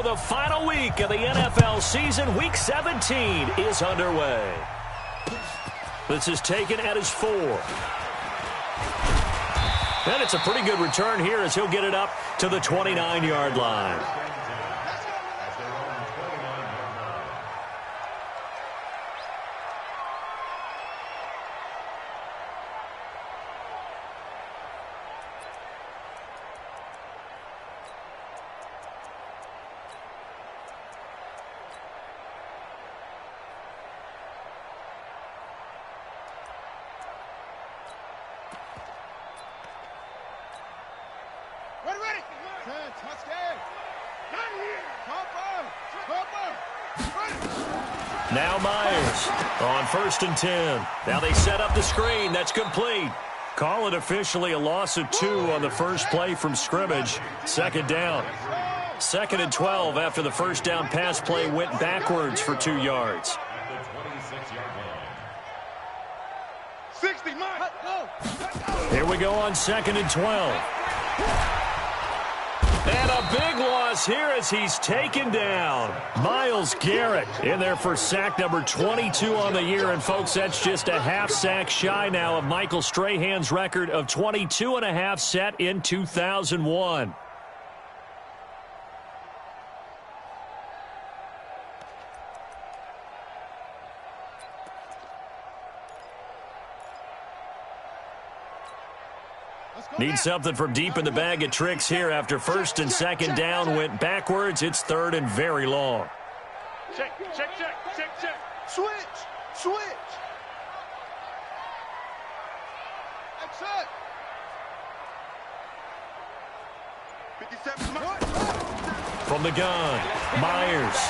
the final week of the NFL season. Week 17 is underway. This is taken at his 4. And it's a pretty good return here as he'll get it up to the 29-yard line. Now Myers on 1st and 10. Now they set up the screen. That's complete. Call it officially a loss of 2 on the first play from scrimmage. Second down. 2nd and 12 after the first down pass play went backwards for 2 yards. 60, Here we go on 2nd and 12. And a big loss here as he's taken down. Myles Garrett in there for sack number 22 on the year. And, folks, that's just a half sack shy now of Michael Strahan's record of 22.5 set in 2001. Need something from deep in the bag of tricks here after 1st and 2nd down went backwards. It's 3rd and very long. Check. Switch. That's it. 57. From the gun, Myers.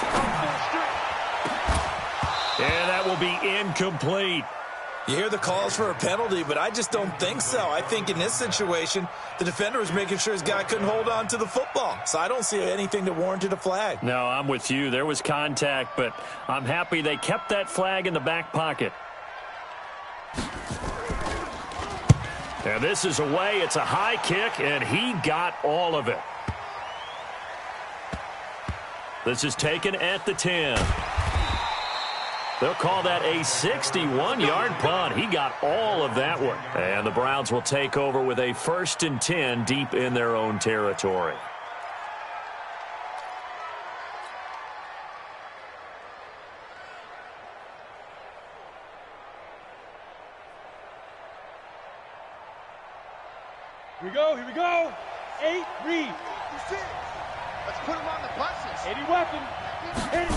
And that will be incomplete. You hear the calls for a penalty, but I just don't think so. I think in this situation, the defender was making sure his guy couldn't hold on to the football. So I don't see anything that warranted a flag. No, I'm with you. There was contact, but I'm happy they kept that flag in the back pocket. And this is away. It's a high kick, and he got all of it. This is taken at the 10. They'll call that a 61-yard punt. He got all of that one. And the Browns will take over with a 1st and 10 deep in their own territory. Here we go. 8, read. Let's put him on the buses. 80 weapon. 80.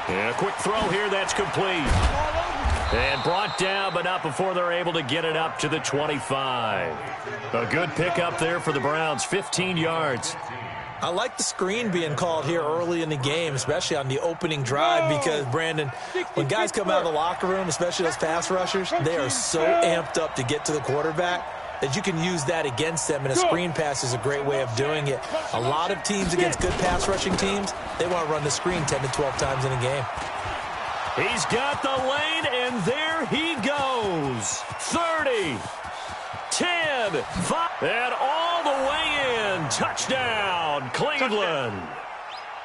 And a quick throw here, that's complete. And brought down, but not before they're able to get it up to the 25. A good pickup there for the Browns, 15 yards. I like the screen being called here early in the game, especially on the opening drive, because, Brandon, when guys come out of the locker room, especially those pass rushers, they are so amped up to get to the quarterback that you can use that against them, and a screen pass is a great way of doing it. A lot of teams against good pass rushing teams, they want to run the screen 10 to 12 times in a game. He's got the lane, and there he goes. 30, 10, 5, and all the way in. Touchdown, Cleveland.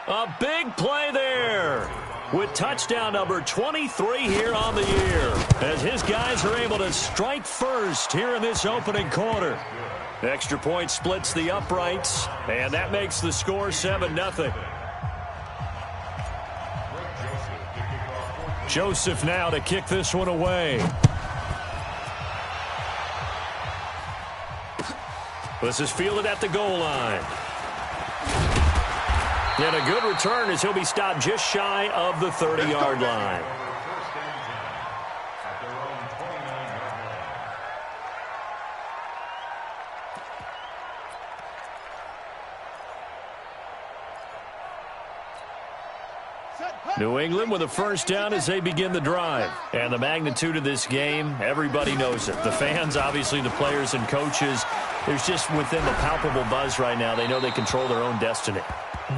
A big play there with touchdown number 23 here on the year, as his guys are able to strike first here in this opening quarter. Extra point splits the uprights, and that makes the score 7-0. Joseph now to kick this one away. This is fielded at the goal line. And a good return as he'll be stopped just shy of the 30-yard line. New England with a first down as they begin the drive. And the magnitude of this game, everybody knows it. The fans, obviously the players and coaches, there's just within the palpable buzz right now. They know they control their own destiny.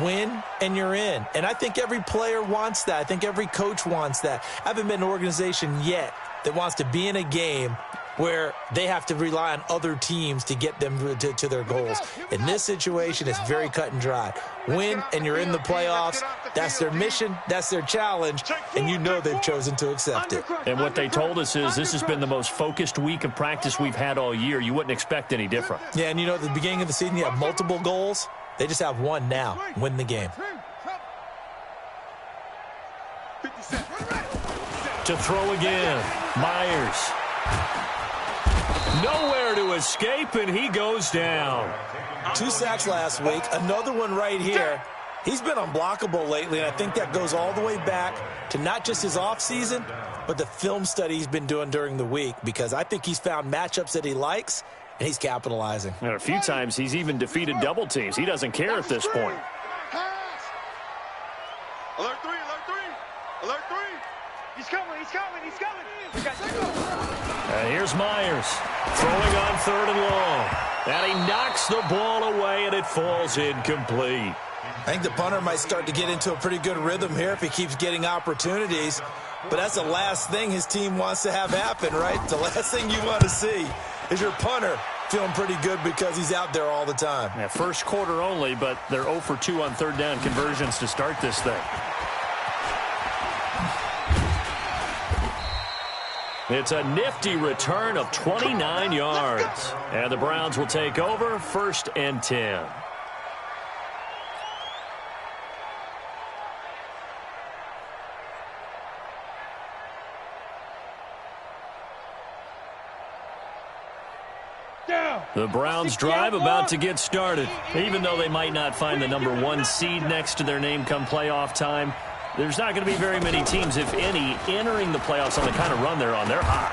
Win and you're in. And I think every player wants that. I think every coach wants that. I haven't been an organization yet that wants to be in a game where they have to rely on other teams to get them to their goals. In this situation, it's very cut and dry. Win, and you're in the playoffs. That's their mission. That's their challenge. And you know they've chosen to accept it. And what they told us is this has been the most focused week of practice we've had all year. You wouldn't expect any different. Yeah, and you know, at the beginning of the season, you have multiple goals. They just have one now. Win the game. To throw again. Myers. Nowhere to escape, and he goes down. 2 sacks last week. Another one right here. He's been unblockable lately, and I think that goes all the way back to not just his offseason, but the film study he's been doing during the week, because I think he's found matchups that he likes, and he's capitalizing. And a few times he's even defeated double teams. He doesn't care at this point. Alert 3, alert 3, alert 3. He's coming, he's coming, he's coming. Here's Myers throwing on 3rd and long. And he knocks the ball away, and it falls incomplete. I think the punter might start to get into a pretty good rhythm here if he keeps getting opportunities. But that's the last thing his team wants to have happen, right? The last thing you want to see is your punter feeling pretty good because he's out there all the time. Yeah, first quarter only, but they're 0 for 2 on 3rd down conversions to start this thing. It's a nifty return of 29 yards. And the Browns will take over 1st and 10. The Browns drive about to get started. Even though they might not find the number 1 seed next to their name come playoff time, there's not going to be very many teams, if any, entering the playoffs on the kind of run they're on. They're hot.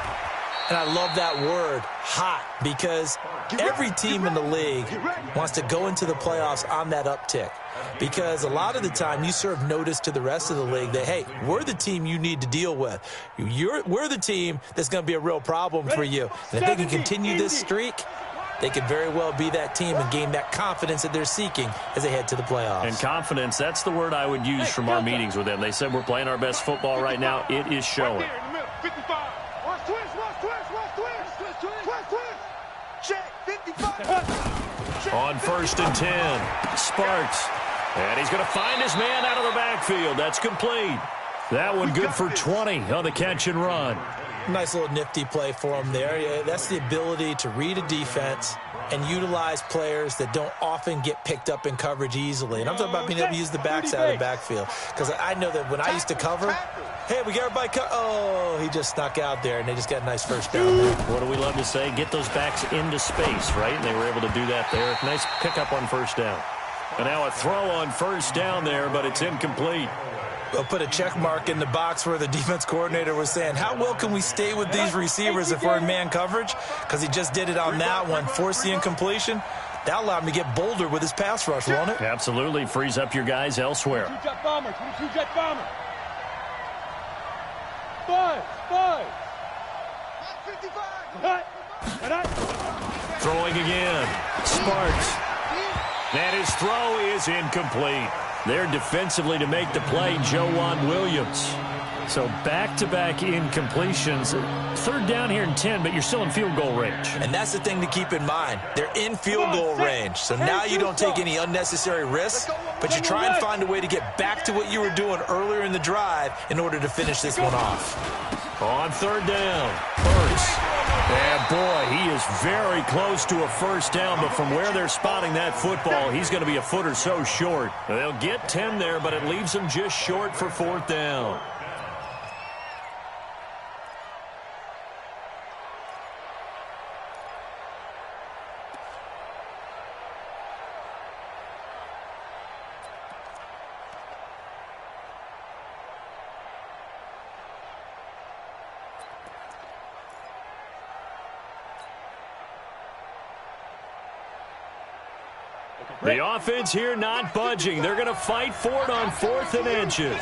And I love that word, hot, because every team in the league wants to go into the playoffs on that uptick. Because a lot of the time you serve notice to the rest of the league that, hey, we're the team you need to deal with. We're the team that's going to be a real problem for you. And if they can continue this streak, they could very well be that team and gain that confidence that they're seeking as they head to the playoffs. And confidence, that's the word I would use from our meetings with them. They said we're playing our best football right now. It is showing. On 1st and 10, Sparks. And he's going to find his man out of the backfield. That's complete. That one good for 20 on the catch and run. Nice little nifty play for him there. Yeah, that's the ability to read a defense and utilize players that don't often get picked up in coverage easily. And I'm talking about being able to use the backside of the backfield. Because I know that when I used to cover, hey, we got everybody oh, he just snuck out there, and they just got a nice first down there. What do we love to say? Get those backs into space, right? And they were able to do that there. Nice pickup on 1st down. And now a throw on 1st down there, but it's incomplete. We'll put a check mark in the box where the defense coordinator was saying, how well can we stay with these receivers if we're in man coverage? Because he just did it on that one, forced the incompletion. That allowed him to get bolder with his pass rush, won't it? Absolutely. Frees up your guys elsewhere. 22-jet bomber, 22-jet bomber. 5. Throwing again. Sparks. And his throw is incomplete. There defensively to make the play, Joejuan Williams. So back-to-back incompletions. 3rd down here and 10, but you're still in field goal range. And that's the thing to keep in mind. They're in field goal range. So now you don't take any unnecessary risks, but you try and find a way to get back to what you were doing earlier in the drive in order to finish this one off. On 3rd down, Hurts. And boy, he is very close to a 1st down, but from where they're spotting that football, he's going to be a foot or so short. They'll get 10 there, but it leaves them just short for 4th down. The offense here not budging. They're going to fight for it on 4th and inches.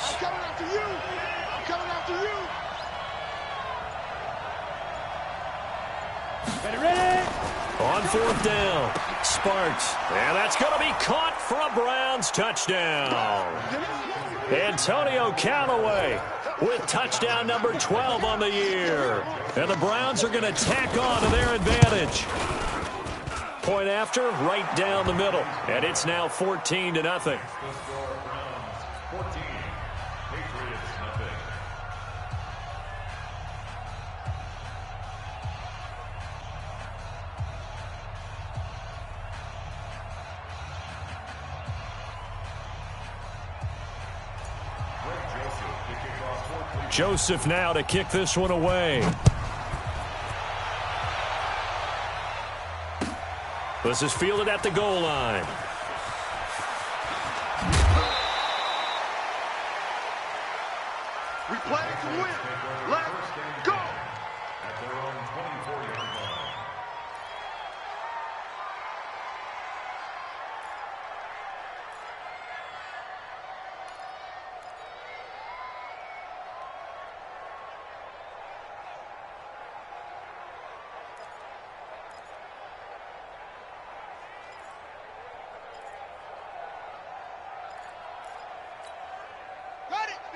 On 4th down, Sparks. And that's going to be caught for a Browns touchdown. Antonio Callaway with touchdown number 12 on the year. And the Browns are going to tack on to their advantage. Point after, right down the middle. And it's now 14-0. Joseph now to kick this one away. This is fielded at the goal line. We play to win. Let's go. At their own 24-yard line.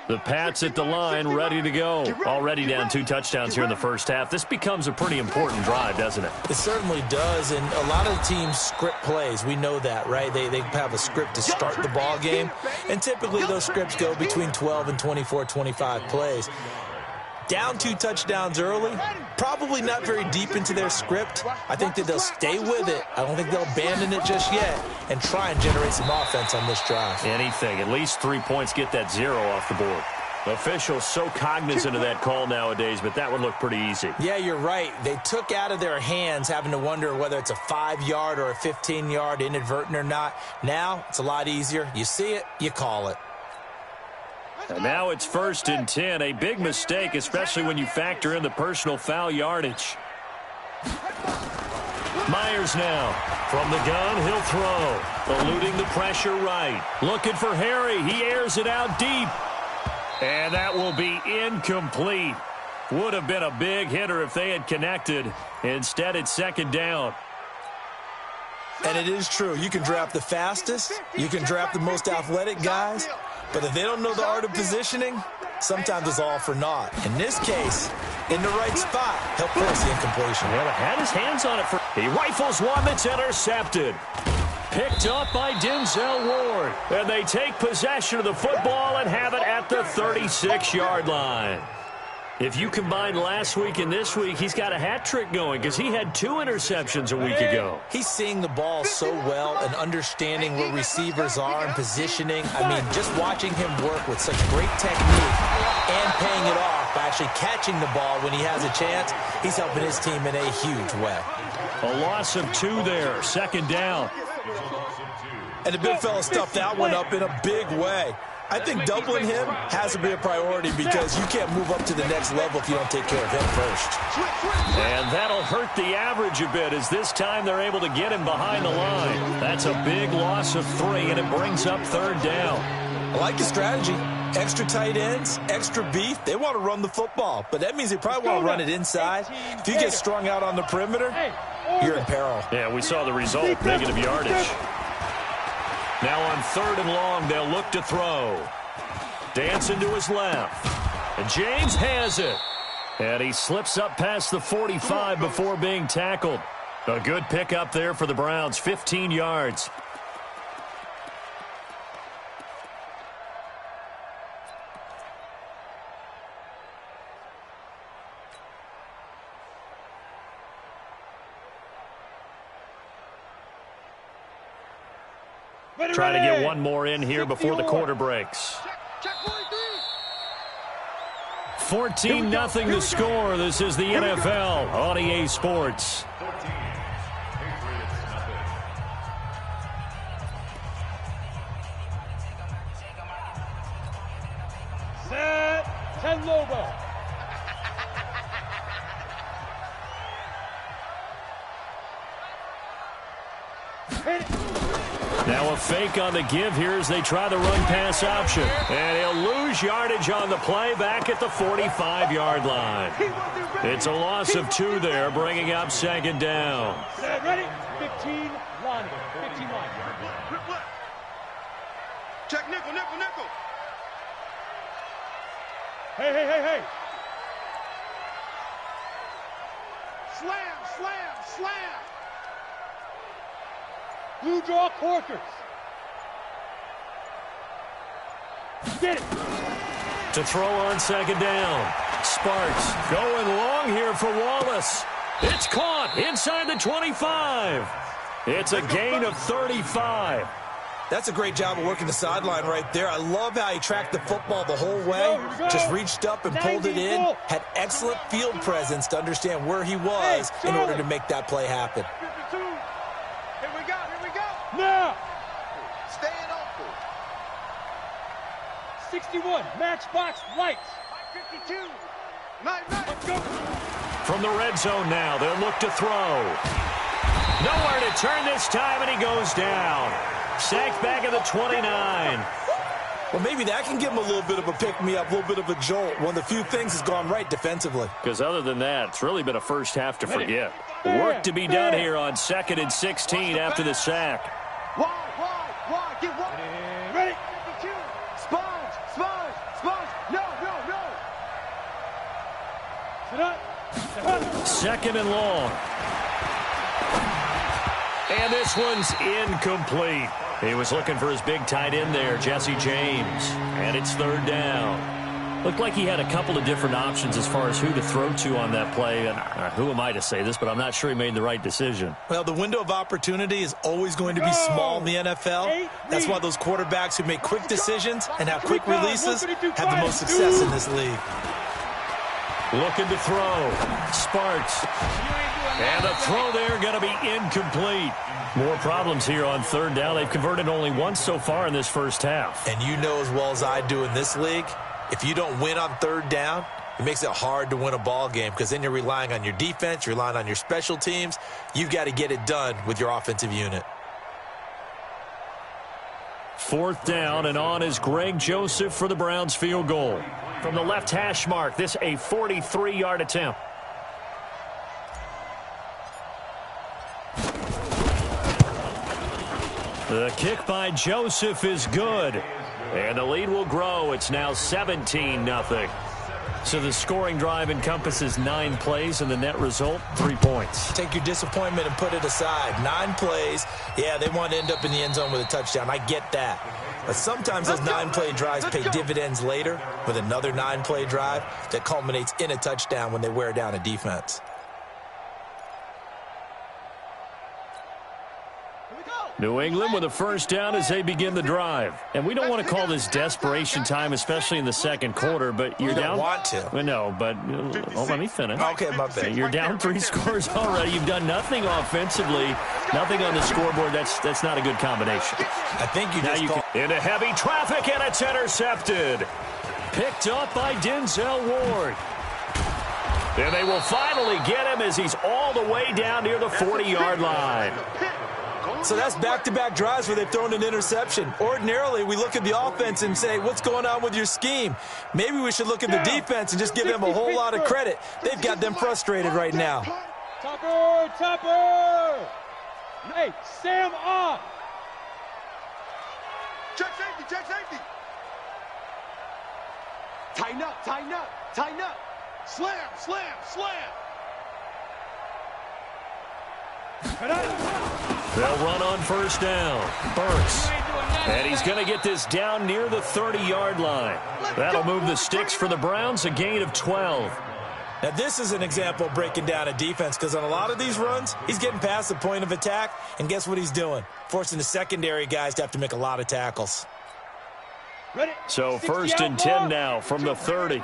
The Pats at the line, ready to go. Already down 2 touchdowns here in the first half. This becomes a pretty important drive, doesn't it? It certainly does, and a lot of the teams script plays. We know that, right? They have a script to start the ball game, and typically those scripts go between 12 and 24, 25 plays. Down 2 touchdowns early, probably not very deep into their script. I think that they'll stay with it. I don't think they'll abandon it just yet and try and generate some offense on this drive. Anything. At least 3 points, get that 0 off the board. Officials so cognizant of that call nowadays, but that would look pretty easy. Yeah, you're right. They took out of their hands having to wonder whether it's a 5-yard or a 15-yard, inadvertent or not. Now, it's a lot easier. You see it, you call it. And now it's 1st and 10. A big mistake, especially when you factor in the personal foul yardage. Myers now. From the gun, he'll throw. Eluding the pressure right. Looking for Harry. He airs it out deep. And that will be incomplete. Would have been a big hitter if they had connected. Instead, it's 2nd down. And it is true. You can draft the fastest. You can draft the most athletic guys. But if they don't know the art of positioning, sometimes it's all for naught. In this case, in the right spot, he'll force the incompletion. Well, had his hands on it. He rifles one that's intercepted. Picked up by Denzel Ward. And they take possession of the football and have it at the 36-yard line. If you combine last week and this week, he's got a hat trick going because he had 2 interceptions a week ago. He's seeing the ball so well and understanding where receivers are and positioning. I mean, just watching him work with such great technique and paying it off by actually catching the ball when he has a chance, he's helping his team in a huge way. A loss of 2 there, 2nd down. And the big fella stuffed that one up in a big way. I think doubling him has to be a priority because you can't move up to the next level if you don't take care of him first. And that'll hurt the average a bit as this time they're able to get him behind the line. That's a big loss of 3, and it brings up 3rd down. I like the strategy. Extra tight ends, extra beef. They want to run the football, but that means they probably want to run it inside. If you get strung out on the perimeter, you're in peril. Yeah, we saw the result, negative yardage. Now on 3rd and long, they'll look to throw. Dancing to his left. And James has it. And he slips up past the 45 before being tackled. A good pickup there for the Browns, 15 yards. Try to get one more in here before the quarter breaks. 14-0 the score. This is the NFL on EA Sports. Set 10 logo. Hit it. Now a fake on the give here as they try the run-pass option. And he'll lose yardage on the play back at the 45-yard line. It's a loss of 2 there, bringing up 2nd down. Ready? 15 line. 15 line. Check nickel, nickel, nickel. Hey, hey, hey, hey. Slam, slam, slam. Blue draw corkers. Get it. To throw on second down. Sparks going long here for Wallace. It's caught inside the 25. It's a gain of 35. That's a great job of working the sideline right there. I love how he tracked the football the whole way. Just reached up and pulled it in. Had excellent field presence to understand where he was in order to make that play happen. 52. Here we go, here we go. Now. Staying open. 61, matchbox lights. 52. Night, night. Let's go. From the red zone now, they'll look to throw. Nowhere to turn this time, and he goes down. Sacked back at the 29. Well, maybe that can give him a little bit of a pick-me-up, a little bit of a jolt. One of the few things has gone right defensively. Because other than that, it's really been a first half to forget. Work to be done here on 2nd and 16 after the sack. Wide, get wide. Ready. 52. Sponge. No. Sit up. Sit up. 2nd and long. And this one's incomplete. He was looking for his big tight end there, Jesse James. And it's 3rd down. Looked like he had a couple of different options as far as who to throw to on that play. And who am I to say this, but I'm not sure he made the right decision. Well, the window of opportunity is always going to be small in the NFL. That's why those quarterbacks who make quick decisions and have quick releases have the most success in this league. Looking to throw. Sparks. And the throw there going to be incomplete. More problems here on 3rd down. They've converted only once so far in this first half. And you know as well as I do in this league, if you don't win on 3rd down, it makes it hard to win a ball game because then you're relying on your defense, you're relying on your special teams. You've got to get it done with your offensive unit. 4th down, and on is Greg Joseph for the Browns field goal. From the left hash mark, this a 43-yard attempt. The kick by Joseph is good. And the lead will grow. It's now 17-0. So the scoring drive encompasses 9 plays, and the net result, 3 points. Take your disappointment and put it aside. 9 plays. Yeah, they want to end up in the end zone with a touchdown. I get that. But sometimes those 9-play drives pay dividends later with another 9-play drive that culminates in a touchdown when they wear down a defense. New England with a 1st down as they begin the drive. And we don't want to call this desperation time, especially in the 2nd quarter, but you're You down. don't want to. Well, no, but let me finish. Okay, my bad. You're down 3 scores already. You've done nothing offensively, nothing on the scoreboard. That's not a good combination. I think you just Into heavy traffic, and it's intercepted. Picked up by Denzel Ward. And they will finally get him as he's all the way down near the 40-yard line. So that's back-to-back drives where they've thrown an interception. Ordinarily, we look at the offense and say, what's going on with your scheme? Maybe we should look at the defense and just give them a whole lot of credit. They've got them frustrated right now. Topper! Hey, Sam off! Check safety. Tighten up. Slam. They'll run on 1st down. Burks. And he's going to get this down near the 30-yard line. That'll move the sticks for the Browns, a gain of 12. Now, this is an example of breaking down a defense because on a lot of these runs, he's getting past the point of attack, and guess what he's doing? Forcing the secondary guys to have to make a lot of tackles. So 1st and 10 now from the 30.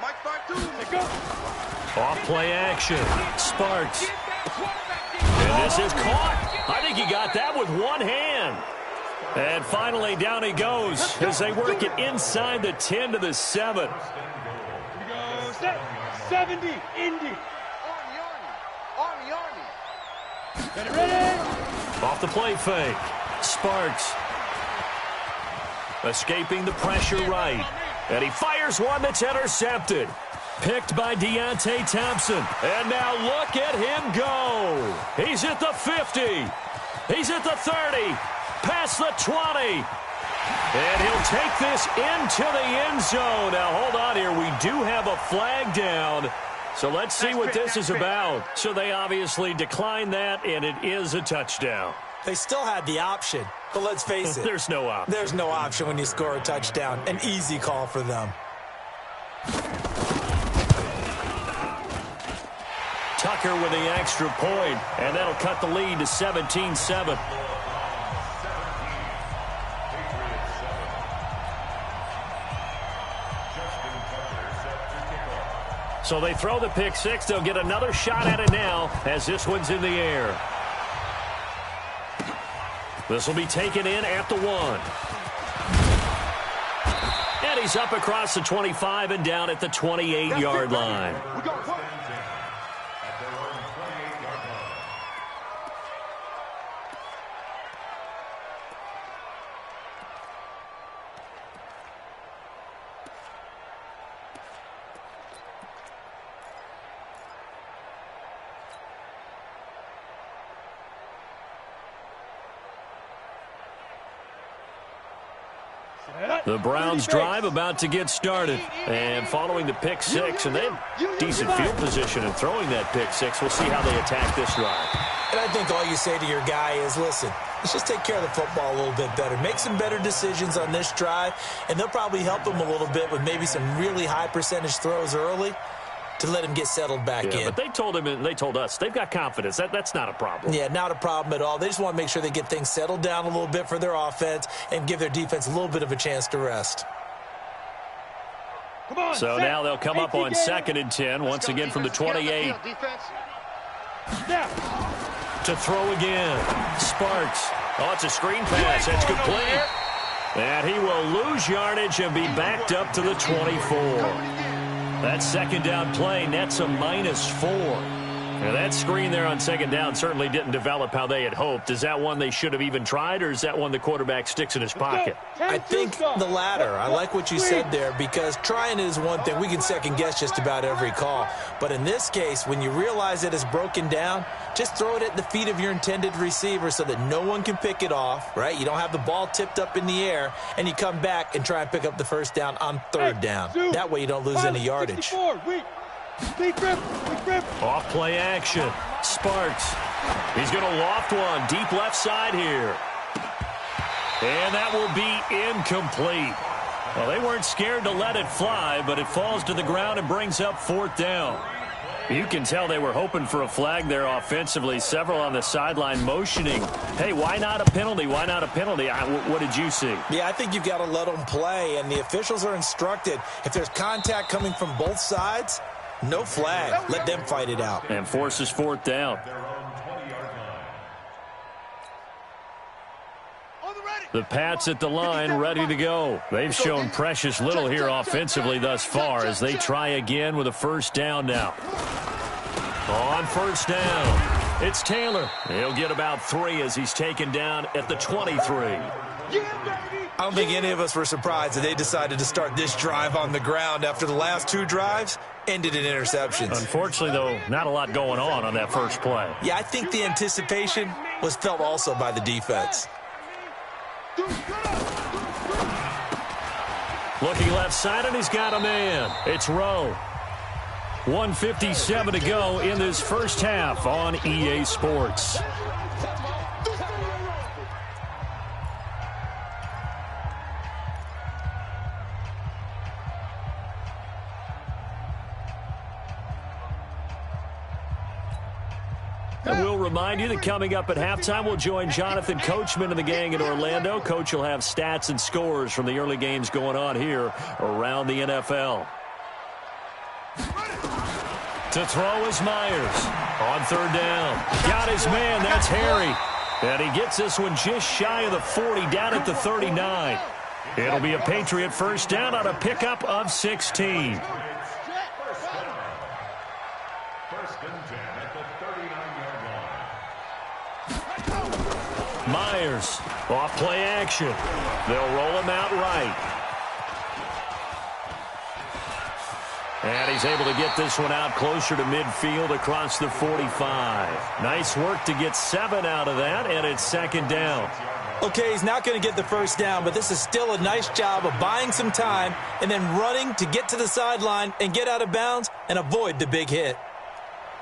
Mike 5-2. Off play action. Sparks. And this is caught. I think he got that with one hand. And finally down he goes as they work it inside the 10 to the 7. 70, Indy. Army. Get it ready. Off the play fake. Sparks. Escaping the pressure right. And he fires one that's intercepted. Picked by Deontay Thompson. And now look at him go. He's at the 50. He's at the 30, past the 20. And he'll take this into the end zone. Now, hold on here. We do have a flag down. So let's see what this is about. So they obviously declined that, and it is a touchdown. They still had the option, but let's face it. There's no option. There's no option when you score a touchdown. An easy call for them. Tucker with the extra point, and that'll cut the lead to 17-7. So they throw the pick six. They'll get another shot at it now as this one's in the air. This will be taken in at the 1. And he's up across the 25 and down at the 28-yard line. The Browns drive about to get started. And following the pick six, and they have decent field position in throwing that pick six. We'll see how they attack this drive. And I think all you say to your guy is, listen, let's just take care of the football a little bit better. Make some better decisions on this drive, and they'll probably help him a little bit with maybe some really high percentage throws early to let him get settled back in. But they told him and they told us they've got confidence. That's not a problem. Yeah, not a problem at all. They just want to make sure they get things settled down a little bit for their offense and give their defense a little bit of a chance to rest. Come on, so set. now they'll come up on 2nd and 10, once again from the 28. To throw again. Sparks. Oh, it's a screen pass. That's complete. And he will lose yardage and be backed up to the 24. That second down play nets a -4. Now that screen there on second down certainly didn't develop how they had hoped. Is that one they should have even tried, or is that one the quarterback sticks in his pocket? I think the latter. I like what you said there, because trying is one thing. We can second guess just about every call. But in this case, when you realize it is broken down, just throw it at the feet of your intended receiver so that no one can pick it off, right? You don't have the ball tipped up in the air, and you come back and try and pick up the first down on 3rd down. That way you don't lose any yardage. Off play action. Sparks. He's going to loft one deep left side here. And that will be incomplete. Well, they weren't scared to let it fly, but it falls to the ground and brings up 4th down. You can tell they were hoping for a flag there offensively. Several on the sideline motioning. Hey, why not a penalty? Why not a penalty? What did you see? Yeah, I think you've got to let them play, and the officials are instructed. If there's contact coming from both sides, no flag. Let them fight it out. And forces 4th down. The Pats at the line, ready to go. They've shown precious little here offensively thus far as they try again with a 1st down now. On 1st down, it's Taylor. He'll get about 3 as he's taken down at the 23. I don't think any of us were surprised that they decided to start this drive on the ground after the last 2 drives ended in interceptions. Unfortunately, though, not a lot going on that first play. Yeah, I think the anticipation was felt also by the defense. Looking left side, and he's got a man. It's Rowe. 1:57 to go in this first half on EA Sports. And we'll remind you that coming up at halftime, we'll join Jonathan Coachman and the gang in Orlando. Coach will have stats and scores from the early games going on here around the NFL. To throw is Myers. On 3rd down. Got his man. That's Harry. And he gets this one just shy of the 40, down at the 39. It'll be a Patriot 1st down on a pickup of 16. Myers, off play action. They'll roll him out right. And he's able to get this one out closer to midfield across the 45. Nice work to get 7 out of that, and it's second down. Okay, he's not going to get the first down, but this is still a nice job of buying some time and then running to get to the sideline and get out of bounds and avoid the big hit.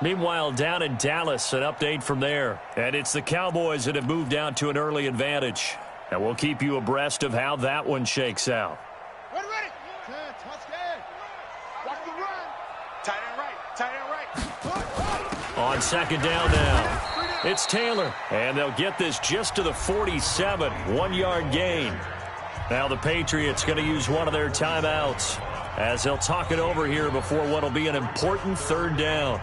Meanwhile, down in Dallas, an update from there. And it's the Cowboys that have moved out to an early advantage. And we'll keep you abreast of how that one shakes out. Ready, ready. Watch the run. Tight end right. Tight end right. On second down now. It's Taylor, and they'll get this just to the 47, 1-yard gain. Now the Patriots going to use one of their timeouts as they'll talk it over here before what will be an important third down.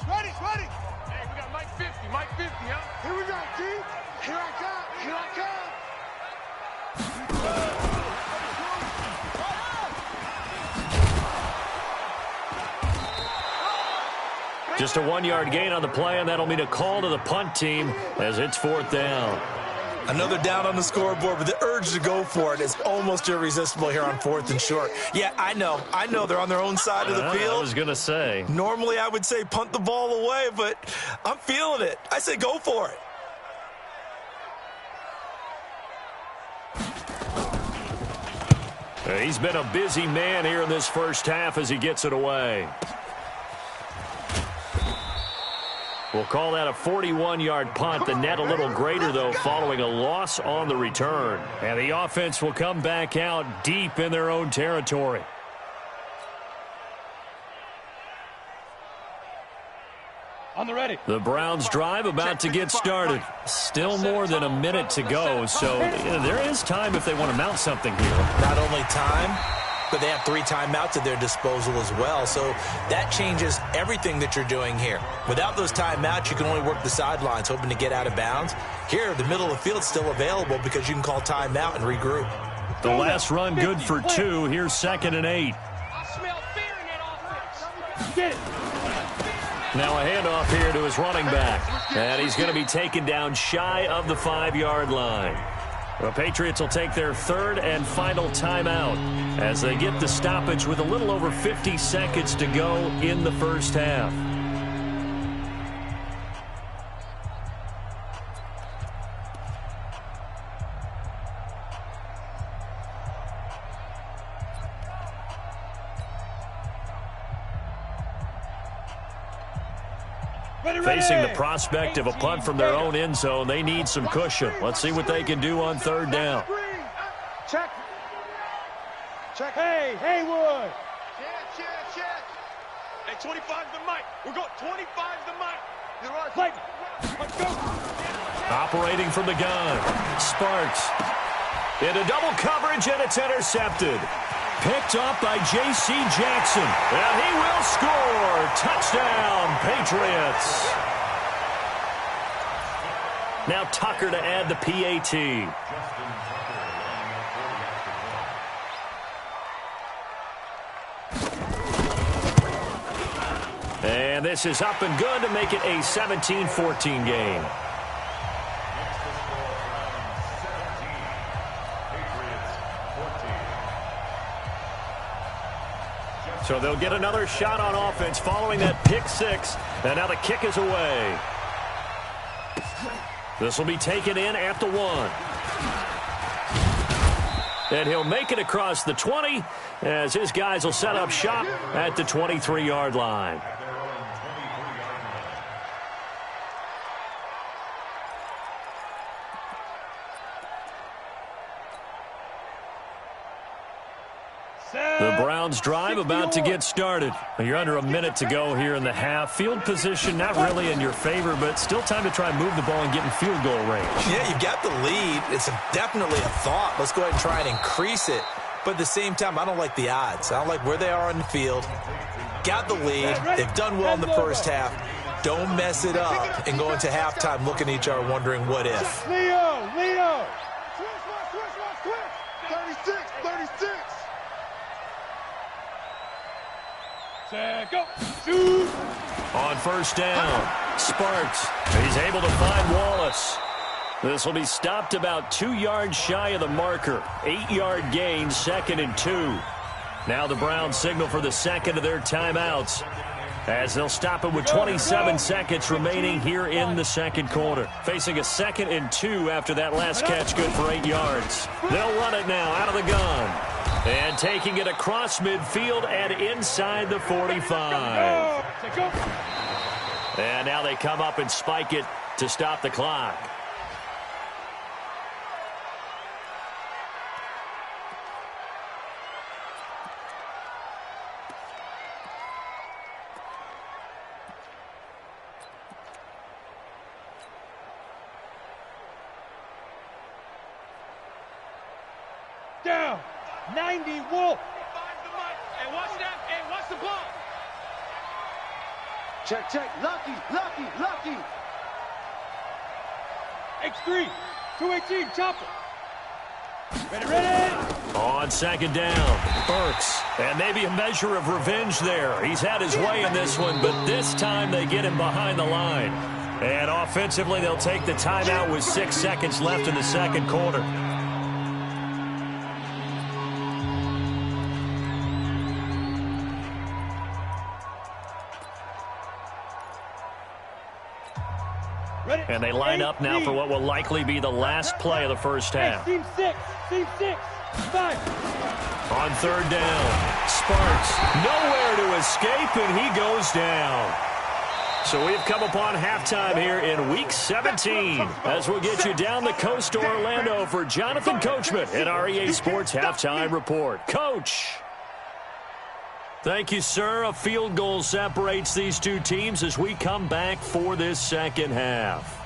Ready, ready. Hey, we got Mike 50, Mike 50, huh? Here we go, G. Here I come, here I come. Just a 1-yard gain on the play, and that'll mean a call to the punt team as it's fourth down. Another down on the scoreboard, but the urge to go for it is almost irresistible here on 4th and short. Yeah, I know they're on their own side of the field. I was going to say. Normally I would say punt the ball away, but I'm feeling it. I say go for it. He's been a busy man here in this first half as he gets it away. We'll call that a 41-yard punt. The net a little greater, though, following a loss on the return. And the offense will come back out deep in their own territory. On the ready. The Browns drive about to get started. Still more than a minute to go, so there is time if they want to mount something here. Not only time, but they have 3 timeouts at their disposal as well, so that changes everything that you're doing here. Without those timeouts, you can only work the sidelines, hoping to get out of bounds. Here, the middle of the field is still available because you can call timeout and regroup. The last run good for 2. Here's 2nd and 8. I smell fear in that offense. Get it. Now a handoff here to his running back. And he's going to be taken down shy of the 5-yard line. The Patriots will take their 3rd and final timeout as they get the stoppage with a little over 50 seconds to go in the first half. Facing the prospect of a punt from their own end zone, they need some cushion. Let's see what they can do on 3rd down. Check. Check. Hey, Haywood. Check. Hey, 25's the mic. We're going 25's the mic. You're right. Like, let's go. Operating from the gun. Sparks. Into double coverage, and it's intercepted. Picked up by J.C. Jackson. And he will score. Touchdown, Patriots. Now Tucker to add the PAT. And this is up and good to make it a 17-14 game. So they'll get another shot on offense following that pick 6. And now the kick is away. This will be taken in at the 1. And he'll make it across the 20 as his guys will set up shop at the 23-yard line. The Browns drive about to get started. You're under a minute to go here in the half. Field position not really in your favor, but still time to try and move the ball and get in field goal range. Yeah, you got the lead. It's definitely a thought. Let's go ahead and try and increase it. But at the same time, I don't like the odds. I don't like where they are on the field. Got the lead. They've done well in the first half. Don't mess it up and go into halftime looking at each other wondering what if. Leo. Switch. 36. Set, go. Shoot. On first down, Sparks. He's able to find Wallace. This will be stopped about 2 yards shy of the marker. 8-yard gain, 2nd and 2. Now the Browns signal for the second of their timeouts, as they'll stop it with 27 seconds remaining here in the second quarter. Facing a 2nd and 2 after that last catch, good for 8 yards. They'll run it now out of the gun. And taking it across midfield and inside the 45. And now they come up and spike it to stop the clock. Down. 90 Wolf. Hey, watch that. Hey, watch the ball. Check, check. Lucky. X3. 218. Chopper. Ready. On 2nd down, Burks. And maybe a measure of revenge there. He's had his way in this one, but this time they get him behind the line. And offensively, they'll take the timeout with 6 seconds left in the second quarter. And they line up now for what will likely be the last play of the first half. Team 6. 5. On 3rd down, Sparks nowhere to escape, and he goes down. So we've come upon halftime here in Week 17, as we'll get you down the coast to Orlando for Jonathan Coachman at our EA Sports Halftime Report. Coach. Thank you, sir. A field goal separates these two teams as we come back for this second half.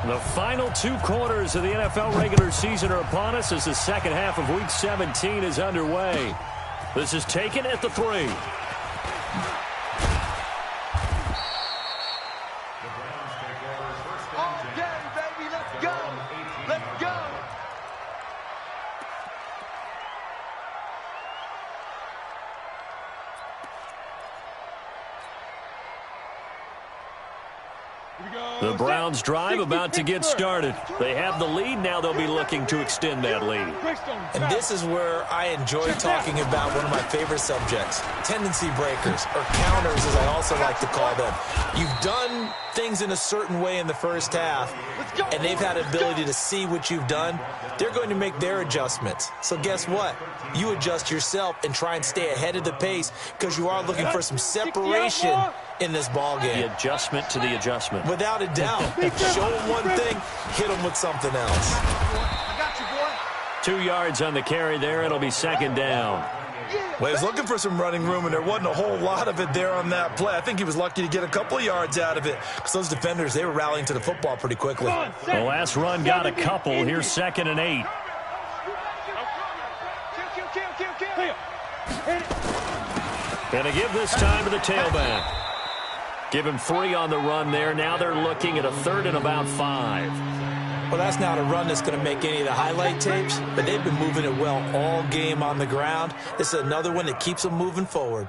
The final 2 quarters of the NFL regular season are upon us as the second half of Week 17 is underway. This is taken at the 3. The Browns drive about to get started. They have the lead. Now they'll be looking to extend that lead. And this is where I enjoy talking about one of my favorite subjects, tendency breakers, or counters as I also like to call them. You've done things in a certain way in the first half, and they've had ability to see what you've done. They're going to make their adjustments. So guess what? You adjust yourself and try and stay ahead of the pace because you are looking for some separation in this ball game. The adjustment to the adjustment. Without a doubt. Show them one thing, hit them with something else. I got you, boy. 2 yards on the carry there. It'll be 2nd down. Well, he was looking for some running room, and there wasn't a whole lot of it there on that play. I think he was lucky to get a couple of yards out of it because those defenders, they were rallying to the football pretty quickly. The last run got a couple. Here's 2nd and 8. Gonna give this time to the tailback. Give him 3 on the run there. Now they're looking at a 3rd and about 5. Well, that's not a run that's going to make any of the highlight tapes, but they've been moving it well all game on the ground. This is another one that keeps them moving forward.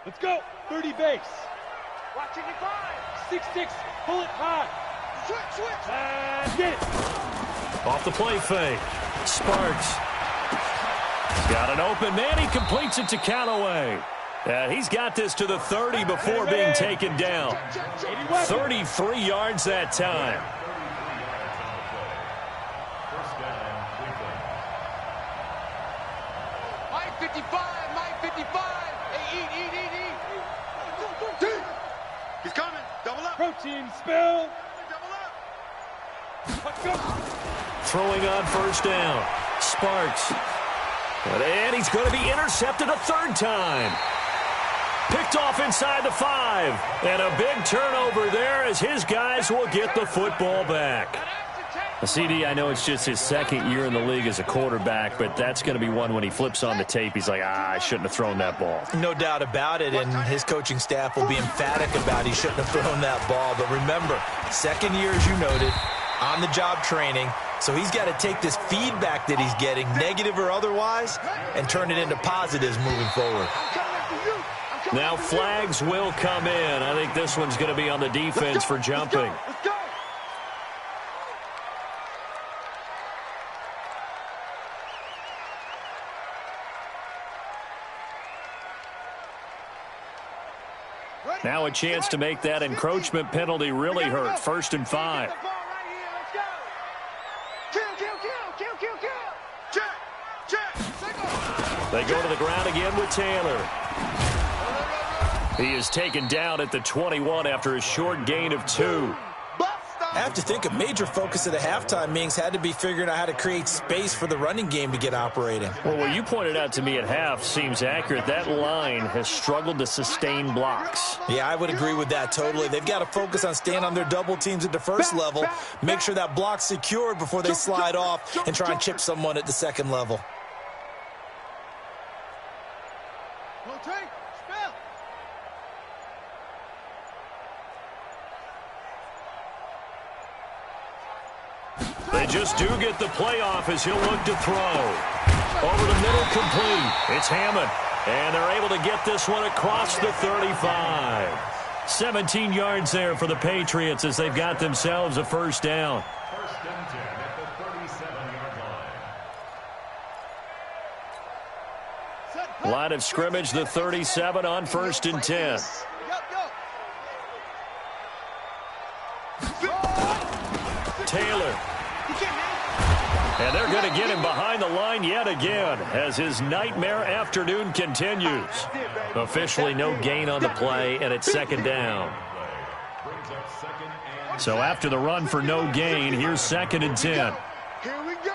Let's go. 30 base. Watching you 5. 6-6. Pull it high. Switch. Get it. Off the play fake. Sparks. Got an open man. He completes it to Callaway. He's got this to the 30 before being taken down. 33 yards that time. Mike 55, Mike 55. Hey, eat. He's coming. Double up. Protein spill. Double up. Let's go. Throwing on 1st down. Sparks. And he's going to be intercepted a 3rd time. Picked off inside the 5. And a big turnover there as his guys will get the football back. CD, I know it's just his 2nd year in the league as a quarterback, but that's going to be one when he flips on the tape. He's like, I shouldn't have thrown that ball. No doubt about it, and his coaching staff will be emphatic about he shouldn't have thrown that ball. But remember, 2nd year, as you noted, on-the-job training, So he's got to take this feedback that he's getting, negative or otherwise, and turn it into positives moving forward. Now flags will come in. I think this one's going to be on the defense for jumping. Let's go. Now a chance to make that encroachment penalty really hurt. 1st and 5. They go to the ground again with Taylor. He is taken down at the 21 after a short gain of 2. I have to think a major focus of the halftime meetings had to be figuring out how to create space for the running game to get operating. Well, what you pointed out to me at half seems accurate. That line has struggled to sustain blocks. Yeah, I would agree with that totally. They've got to focus on staying on their double teams at the first level, make sure that block's secured before they slide off and try and chip someone at the second level. Rotate. Spell. They just do get the playoff as he'll look to throw. Over the middle, complete. It's Hammond. And they're able to get this one across the 35. 17 yards there for the Patriots as they've got themselves a first down. 1st and 10 at the 37-yard line. Line of scrimmage, the 37 on 1st and 10. Taylor. And they're going to get him behind the line yet again as his nightmare afternoon continues. Officially no gain on the play, and it's 2nd down. So after the run for no gain, here's 2nd and 10. Here we go.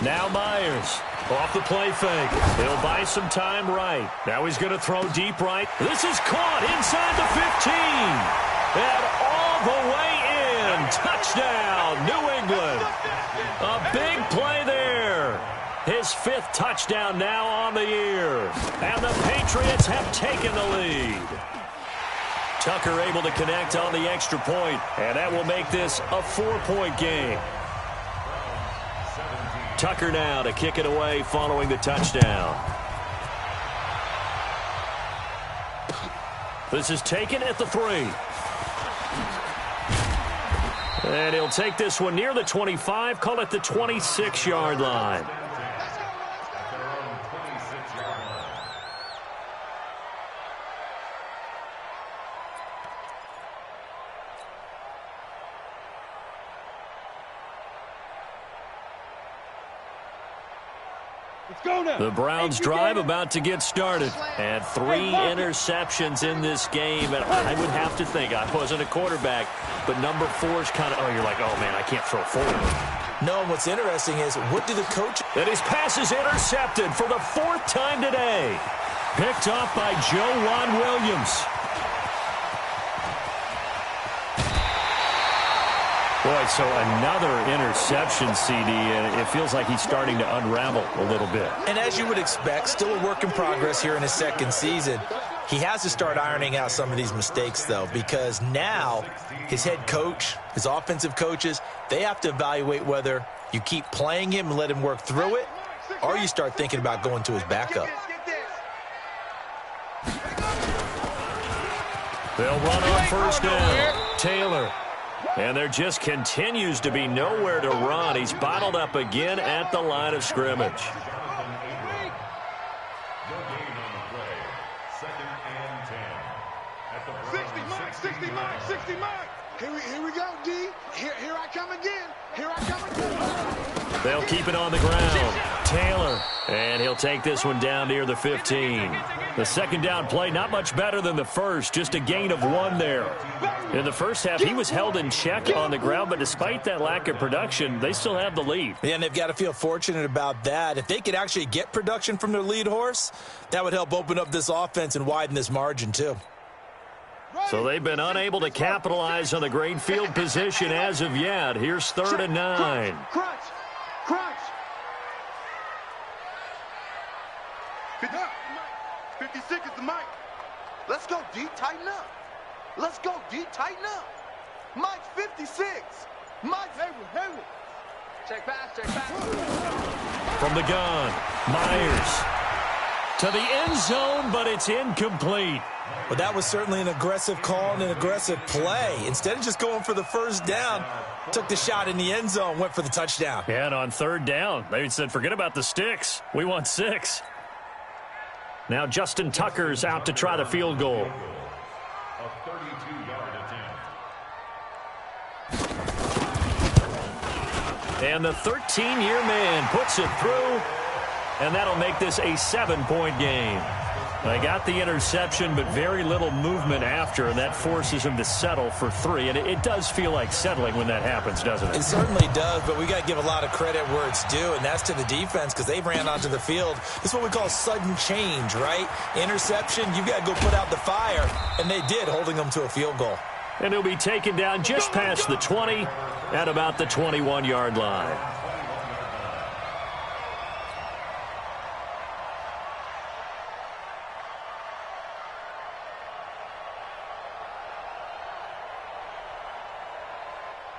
Now Myers off the play fake. He'll buy some time right. Now he's going to throw deep right. This is caught inside the 15. And all the way in. Touchdown, New England. A big play there. His 5th touchdown now on the year. And the Patriots have taken the lead. Tucker able to connect on the extra point, and that will make this a 4-point game. Tucker now to kick it away following the touchdown. This is taken at the 3. And he'll take this one near the 25, call it the 26-yard line. The Browns drive about to get started. And 3 interceptions in this game. And I would have to think, I wasn't a quarterback, but number 4 is kind of, you're like, oh, man, I can't throw forward. No, and what's interesting is, what do the coach... And his pass is intercepted for the 4th time today. Picked off by Joe Williams. Boy, so another interception, CD, and it feels like he's starting to unravel a little bit. And as you would expect, still a work in progress here in his 2nd season. He has to start ironing out some of these mistakes, though, because now his head coach, his offensive coaches, they have to evaluate whether you keep playing him and let him work through it, or you start thinking about going to his backup. They'll run on 1st down. Taylor. And there just continues to be nowhere to run. He's bottled up again at the line of scrimmage. 60 mark. Here we go, D. Here I come again. Here I come again. They'll keep it on the ground. Taylor. And he'll take this one down near the 15. The 2nd down play, not much better than the first. Just a gain of 1 there. In the first half, he was held in check on the ground, but despite that lack of production, they still have the lead. Yeah, and they've got to feel fortunate about that. If they could actually get production from their lead horse, that would help open up this offense and widen this margin, too. So they've been unable to capitalize on the great field position as of yet. Here's 3rd and 9. Crunch. 56 is the mic. Let's go, D. Tighten up. Let's go, D. Tighten up. Mike 56. Mike, Hayward. Check pass, check pass. From the gun, Myers to the end zone, but it's incomplete. Well, that was certainly an aggressive call and an aggressive play. Instead of just going for the first down, took the shot in the end zone, went for the touchdown. And on third down, they said, forget about the sticks. We want 6. Now Justin Tucker's out to try the field goal. A 32-yard attempt. And the 13-year man puts it through, and that'll make this a 7-point game. They got the interception, but very little movement after, and that forces him to settle for 3. And it does feel like settling when that happens, doesn't it? It certainly does, but we got to give a lot of credit where it's due, and that's to the defense because they ran onto the field. This is what we call sudden change, right? Interception, you've got to go put out the fire, and they did, holding them to a field goal. And he'll be taken down just past the 20 at about the 21-yard line.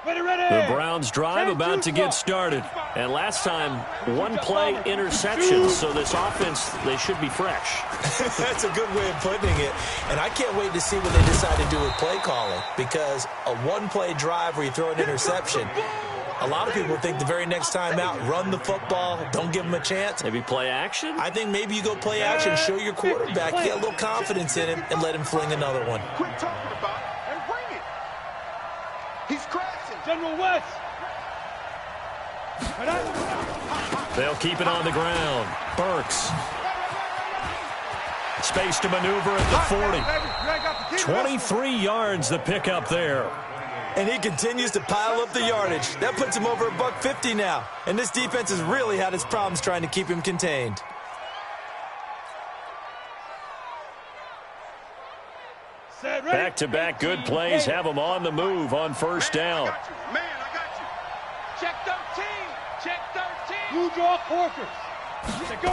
The Browns drive about to get started. And last time, 1-play interception. So this offense, they should be fresh. That's a good way of putting it. And I can't wait to see what they decide to do with play calling. Because a 1-play drive where you throw an interception, a lot of people think the very next time out, run the football, don't give them a chance. Maybe play action? I think maybe you go play action, show your quarterback, get a little confidence in him, and let him fling another one. Quit talking about it and bring it. He's crashing. General West. They'll keep it on the ground. Burks. Space to maneuver at the 40. 23 yards the pickup there. And he continues to pile up the yardage. That puts him over $150 now. And this defense has really had its problems trying to keep him contained. Back-to-back good plays have them on the move on first down. Man, I got you. Check 13, check 13. Blue draw quarters. Go.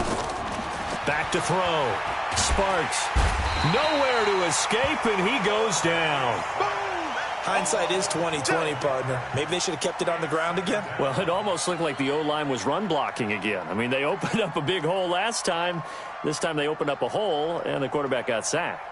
Back to throw. Sparks. Nowhere to escape, and he goes down. Hindsight is 20/20, partner. Maybe they should have kept it on the ground again. Well, it almost looked like the O-line was run blocking again. I mean, they opened up a big hole last time. This time they opened up a hole, and the quarterback got sacked.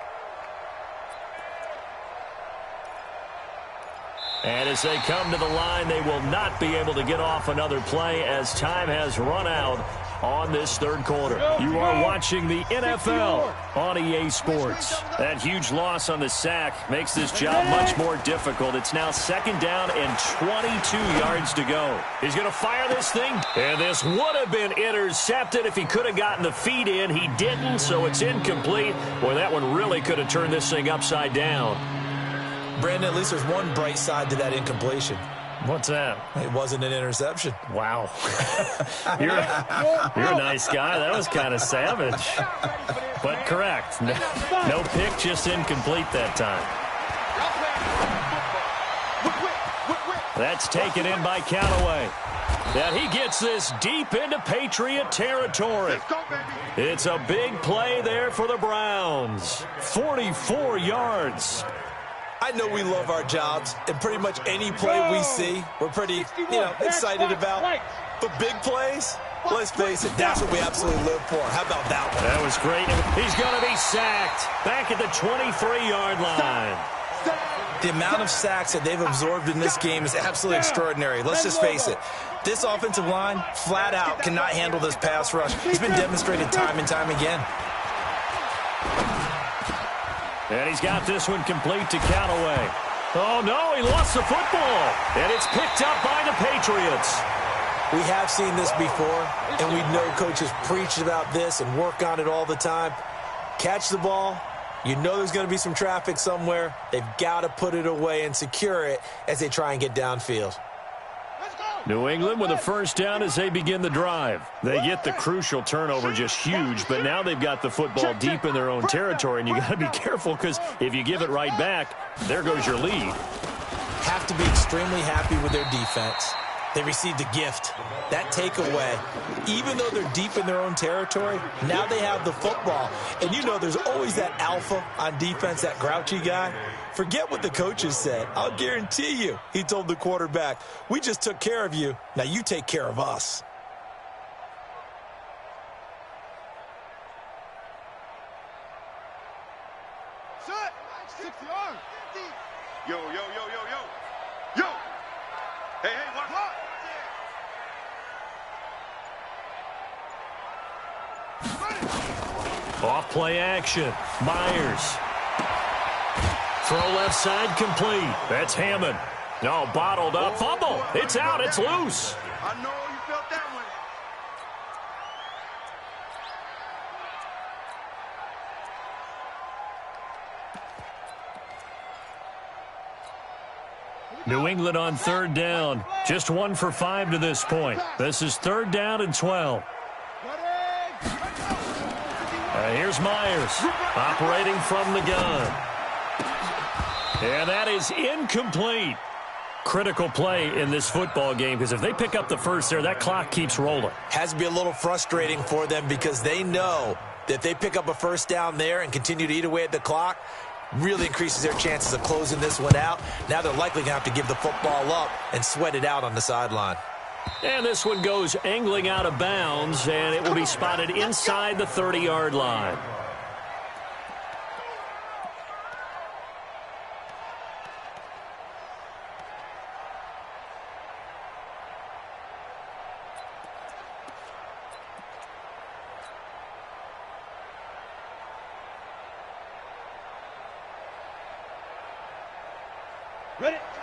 And as they come to the line, they will not be able to get off another play as time has run out on this third quarter. You are watching the NFL on EA Sports. That huge loss on the sack makes this job much more difficult. It's now second down and 22 yards to go. He's going to fire this thing, and this would have been intercepted if he could have gotten the feet in. He didn't, so it's incomplete. Boy, that one really could have turned this thing upside down. Brandon, at least there's one bright side to that incompletion. What's that? It wasn't an interception. Wow. You're a nice guy. That was kind of savage. But correct. No pick, just incomplete that time. That's taken in by Callaway. That he gets this deep into Patriot territory. It's a big play there for the Browns. 44 yards. I know we love our jobs, and pretty much any play we see, we're pretty, excited about. But big plays, let's face it, that's what we absolutely live for. How about that one? That was great. He's going to be sacked back at the 23-yard line. The amount of sacks that they've absorbed in this game is absolutely extraordinary. Let's just face it. This offensive line, flat out, cannot handle this pass rush. It's been demonstrated time and time again. And he's got this one complete to Callaway. Oh, no, he lost the football. And it's picked up by the Patriots. We have seen this before, and we know coaches preach about this and work on it all the time. Catch the ball. You know there's going to be some traffic somewhere. They've got to put it away and secure it as they try and get downfield. New England with a first down as they begin the drive. They get the crucial turnover, just huge, but now they've got the football deep in their own territory, and you got to be careful because if you give it right back, there goes your lead. Have to be extremely happy with their defense. They received a gift. That takeaway, even though they're deep in their own territory, now they have the football. And you know there's always that alpha on defense, that grouchy guy. Forget what the coaches said. I'll guarantee you, he told the quarterback, we just took care of you. Now you take care of us. Set. 60 yards. Yo, yo, yo, yo, yo. Yo. Hey, hey, watch out. Off play action. Myers. Throw left side complete. That's Hammond. No, bottled up. Fumble. It's out. It's loose. I know you felt that one. New England on third down. Just 1 for 5 to this point. This is 3rd down and 12. Here's Myers operating from the gun. And that is incomplete. Critical play in this football game because if they pick up the first there, that clock keeps rolling. Has to be a little frustrating for them because they know that if they pick up a first down there and continue to eat away at the clock, really increases their chances of closing this one out. Now they're likely going to have to give the football up and sweat it out on the sideline. And this one goes angling out of bounds, and it will be spotted inside the 30-yard line.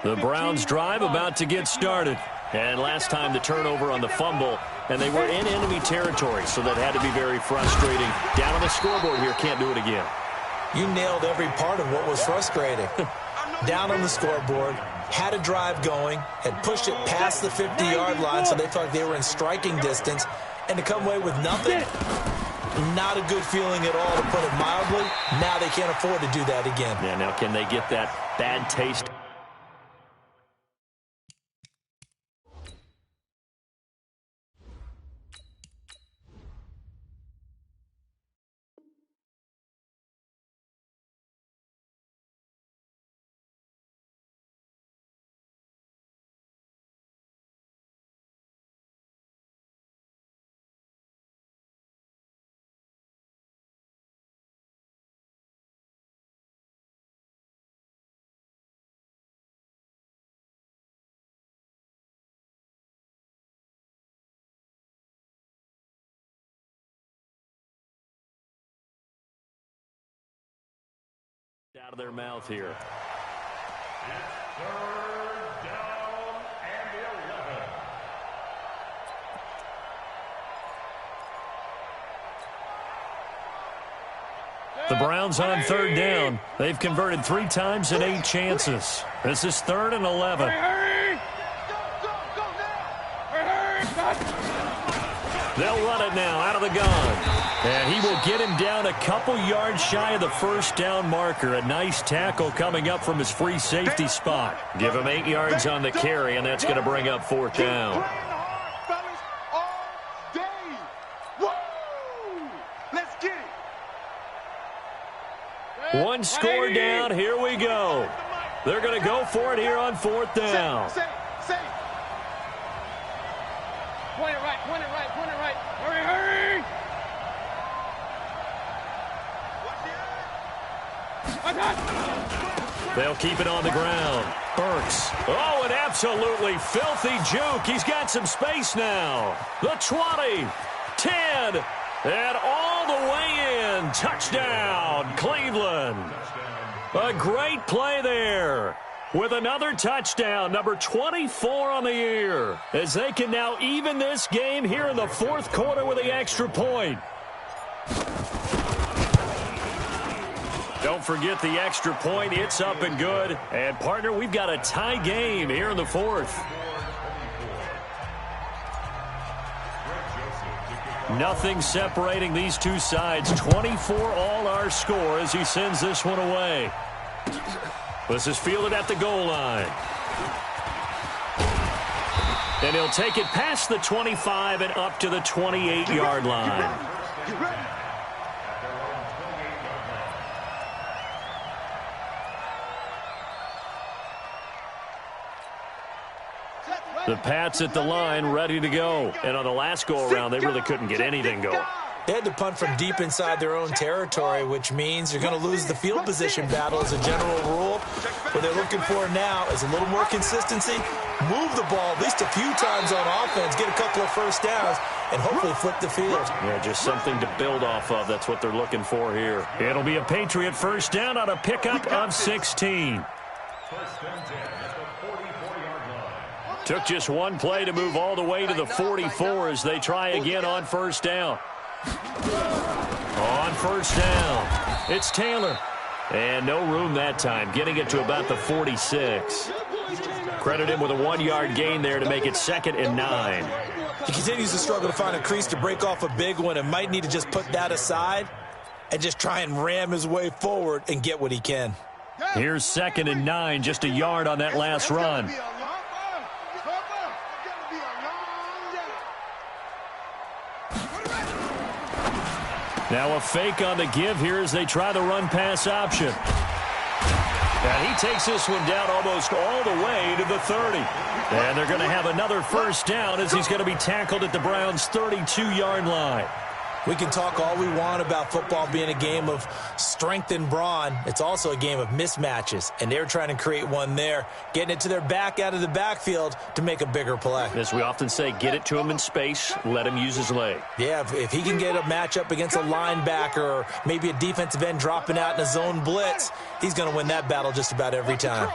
The Browns drive about to get started. And last time the turnover on the fumble, and they were in enemy territory, so that had to be very frustrating. Down on the scoreboard here, can't do it again. You nailed every part of what was frustrating. Down on the scoreboard, had a drive going, had pushed it past the 50-yard line, so they thought they were in striking distance, and to come away with nothing, not a good feeling at all, to put it mildly. Now they can't afford to do that again. Yeah, now can they get that bad taste? Out of their mouth here. It's 3rd down and 11. The Browns on 3rd down. They've converted 3 times in 8 chances. This is 3rd and 11. Hurry! They'll run it now out of the gun. And he will get him down a couple yards shy of the first down marker. A nice tackle coming up from his free safety spot. Give him 8 yards on the carry, and that's going to bring up 4th down. One score down. Here we go. They're going to go for it here on 4th down. Point it right, point it right, point it right. Hurry, hurry! They'll keep it on the ground. Burks. Oh, an absolutely filthy juke. He's got some space now. The 20, 10, and all the way in. Touchdown, Cleveland. A great play there. With another touchdown, number 24 on the year, as they can now even this game here in the 4th quarter with the extra point. Don't forget the extra point. It's up and good. And, partner, we've got a tie game here in the 4th. Nothing separating these two sides. 24 all our score as he sends this one away. This is fielded at the goal line. And he'll take it past the 25 and up to the 28-yard line. The Pats at the line, ready to go. And on the last go-around, they really couldn't get anything going. They had to punt from deep inside their own territory, which means you're going to lose the field position battle as a general rule. What they're looking for now is a little more consistency, move the ball at least a few times on offense, get a couple of first downs, and hopefully flip the field. Yeah, just something to build off of. That's what they're looking for here. It'll be a Patriot first down on a pickup of 16. Took just one play to move all the way to the 44 as they try again on first down. On first down, it's Taylor. And no room that time, getting it to about the 46. Credit him with a 1-yard gain there to make it 2nd and 9. He continues to struggle to find a crease to break off a big one and might need to just put that aside and just try and ram his way forward and get what he can. Here's 2nd and 9, just a yard on that last run. Now a fake on the give here as they try the run-pass option. And he takes this one down almost all the way to the 30. And they're going to have another first down as he's going to be tackled at the Browns' 32-yard line. We can talk all we want about football being a game of strength and brawn. It's also a game of mismatches, and they're trying to create one there, getting it to their back out of the backfield to make a bigger play. As we often say, get it to him in space, let him use his leg. Yeah, if he can get a matchup against a linebacker or maybe a defensive end dropping out in a zone blitz, he's going to win that battle just about every time.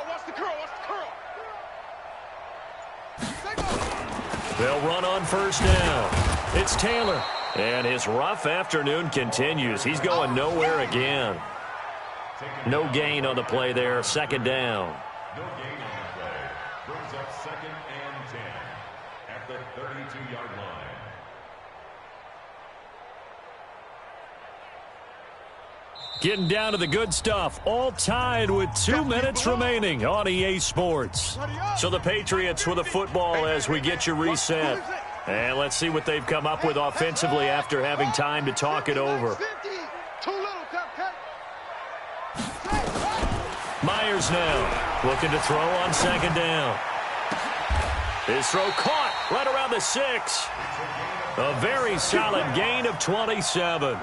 They'll run on first down. It's Taylor. And his rough afternoon continues. He's going nowhere again. No gain on the play there. 2nd down. No gain on the play. Brings up 2nd and 10 at the 32-yard line. Getting down to the good stuff. All tied with 2 minutes remaining on EA Sports. So the Patriots with a football as we get you reset. And let's see what they've come up with offensively after having time to talk it over. Myers now looking to throw on 2nd down. His throw caught right around the 6. A very solid gain of 27.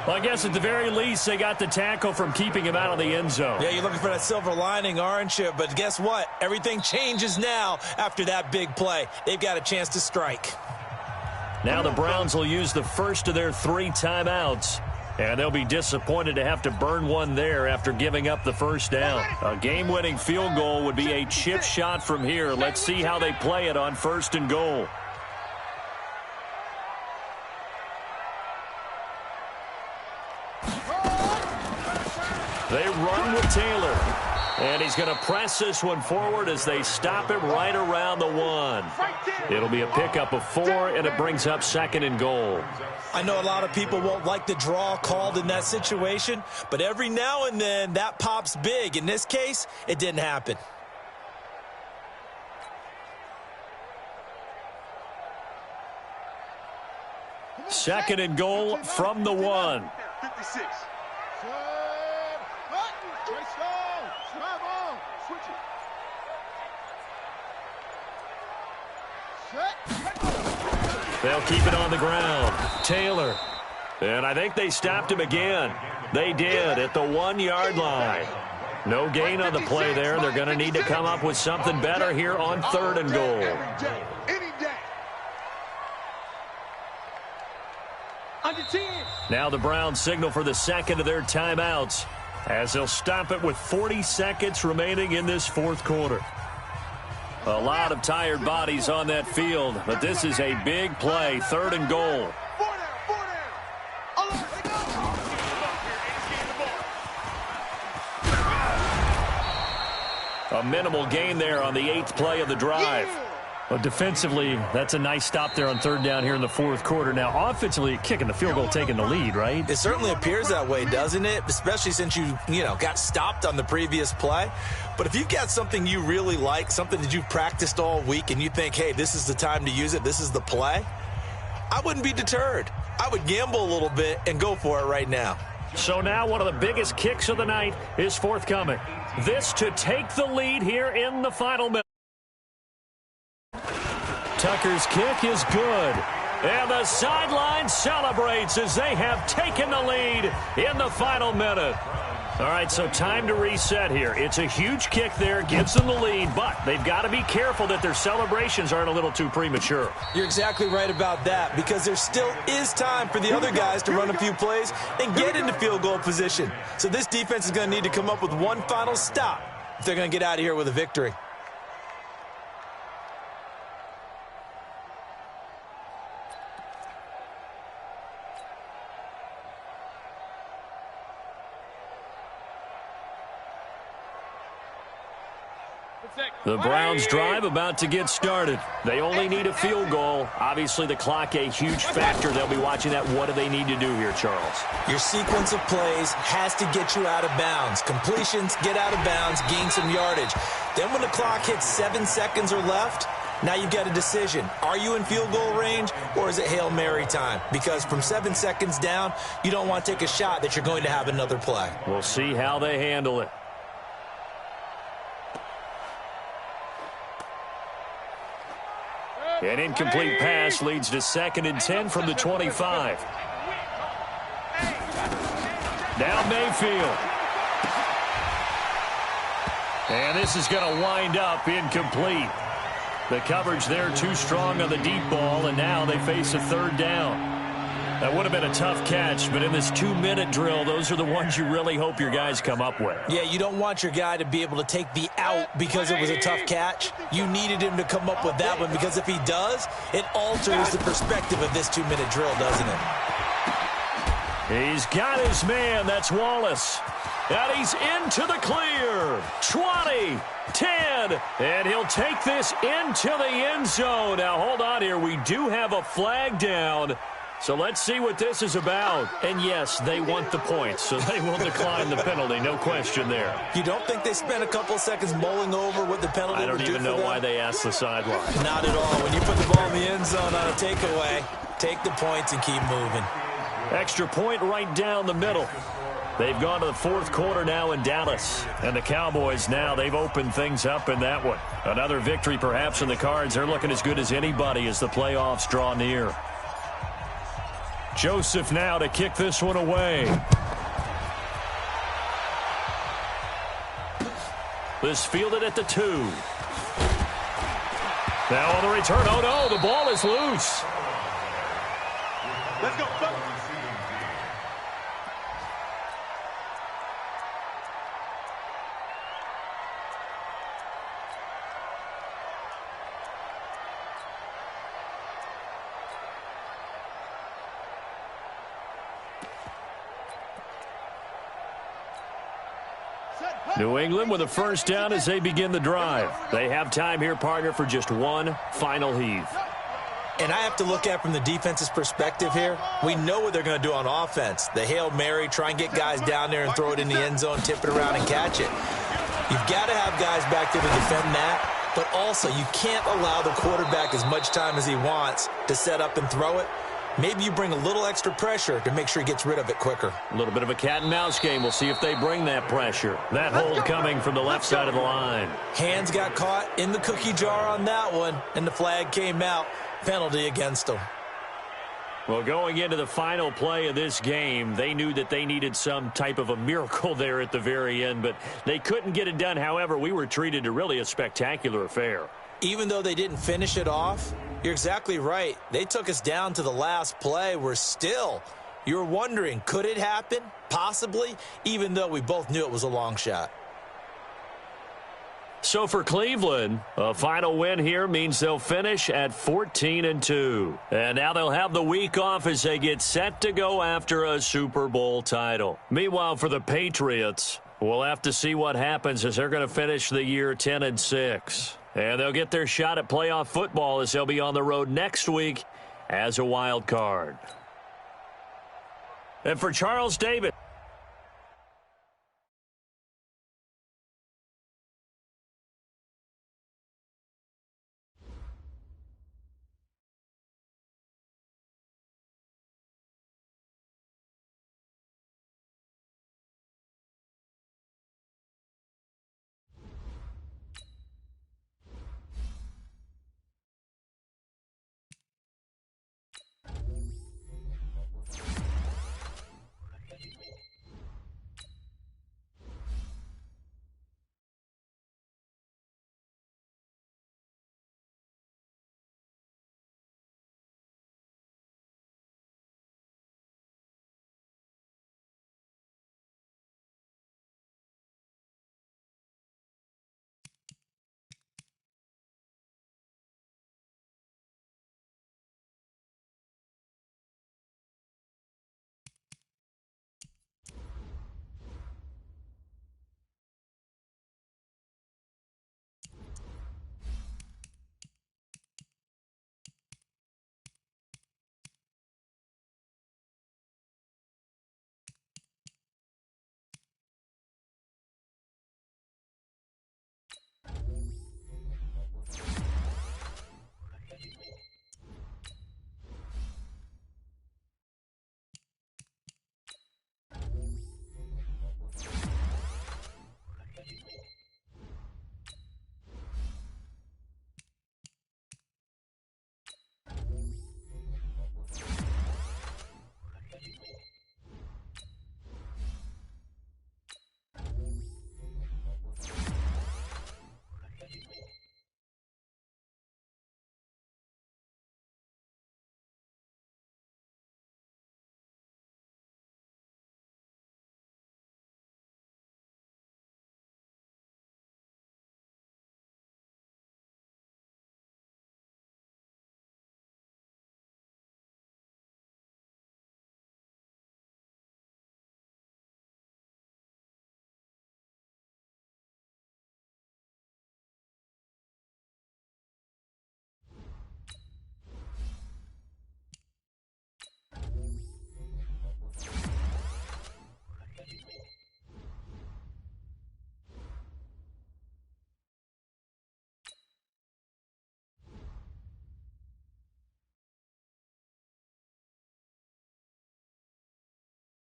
Well, I guess at the very least, they got the tackle from keeping him out of the end zone. Yeah, you're looking for that silver lining, aren't you? But guess what? Everything changes now after that big play. They've got a chance to strike. Now the Browns will use the first of their 3 timeouts. And they'll be disappointed to have to burn one there after giving up the first down. A game-winning field goal would be a chip shot from here. Let's see how they play it on 1st and goal. They run with Taylor. And he's going to press this one forward as they stop it right around the 1. It'll be a pickup of 4, and it brings up 2nd and goal. I know a lot of people won't like the draw called in that situation, but every now and then that pops big. In this case, it didn't happen. Second and goal from the 1. 56. They'll keep it on the ground. Taylor. And I think they stopped him again. They did at the 1-yard line. No gain on the play there. They're going to need to come up with something better here on 3rd and goal. Now the Browns signal for the 2nd of their timeouts as they'll stop it with 40 seconds remaining in this 4th quarter. A lot of tired bodies on that field, but this is a big play, 3rd and goal. A minimal gain there on the 8th play of the drive. Well, defensively, that's a nice stop there on third down here in the fourth quarter. Now, offensively, kicking the field goal, taking the lead, right? It certainly appears that way, doesn't it? Especially since you got stopped on the previous play. But if you've got something you really like, something that you've practiced all week, and you think, hey, this is the time to use it, this is the play, I wouldn't be deterred. I would gamble a little bit and go for it right now. So now one of the biggest kicks of the night is forthcoming. This to take the lead here in the final minute. Tucker's kick is good. And the sideline celebrates as they have taken the lead in the final minute. All right, so time to reset here. It's a huge kick there, gives them the lead, but they've got to be careful that their celebrations aren't a little too premature. You're exactly right about that, because there still is time for the other guys to run a few plays and get into field goal position. So this defense is going to need to come up with one final stop if they're going to get out of here with a victory. The Browns drive about to get started. They only need a field goal. Obviously, the clock a huge factor. They'll be watching that. What do they need to do here, Charles? Your sequence of plays has to get you out of bounds. Completions, get out of bounds, gain some yardage. Then when the clock hits 7 seconds or left, now you've got a decision. Are you in field goal range, or is it Hail Mary time? Because from 7 seconds down, you don't want to take a shot that you're going to have another play. We'll see how they handle it. An incomplete pass leads to 2nd and 10 from the 25. Now Mayfield. And this is going to wind up incomplete. The coverage there too strong on the deep ball, and now they face a third down. That would have been a tough catch, but in this 2-minute drill, those are the ones you really hope your guys come up with. Yeah, you don't want your guy to be able to take the out because it was a tough catch. You needed him to come up with that one, because if he does, it alters the perspective of this 2-minute drill, doesn't it? He's got his man. That's Wallace. And he's into the clear. 20, 10, and he'll take this into the end zone. Now, hold on here. We do have a flag down. So let's see what this is about. And yes, they want the points, so they will decline the penalty. No question there. You don't think they spent a couple seconds mulling over what the penalty I don't would do even know why they asked the sideline. Not at all. When you put the ball in the end zone on a takeaway, take the points and keep moving. Extra point right down the middle. They've gone to the fourth quarter now in Dallas. And the Cowboys now, they've opened things up in that one. Another victory perhaps in the cards. They're looking as good as anybody as the playoffs draw near. Joseph now to kick this one away. This fielded at the 2. Now on the return. Oh, no, the ball is loose. Let's go. New England with a first down as they begin the drive. They have time here, partner, for just one final heave. And I have to look at from the defense's perspective here. We know what they're going to do on offense. The Hail Mary, try and get guys down there and throw it in the end zone, tip it around and catch it. You've got to have guys back there to defend that, but also you can't allow the quarterback as much time as he wants to set up and throw it. Maybe you bring a little extra pressure to make sure he gets rid of it quicker. A little bit of a cat and mouse game. We'll see if they bring that pressure. That hold coming from the left side of the line. Hands got caught in the cookie jar on that one, and the flag came out. Penalty against them. Well, going into the final play of this game, they knew that they needed some type of a miracle there at the very end, but they couldn't get it done. However, we were treated to really a spectacular affair. Even though they didn't finish it off, you're exactly right. They took us down to the last play. You're wondering, could it happen? Possibly, even though we both knew it was a long shot. So for Cleveland, a final win here means they'll finish at 14-2. And now they'll have the week off as they get set to go after a Super Bowl title. Meanwhile, for the Patriots, we'll have to see what happens as they're going to finish the year 10-6. And they'll get their shot at playoff football as they'll be on the road next week as a wild card. And for Charles Davis.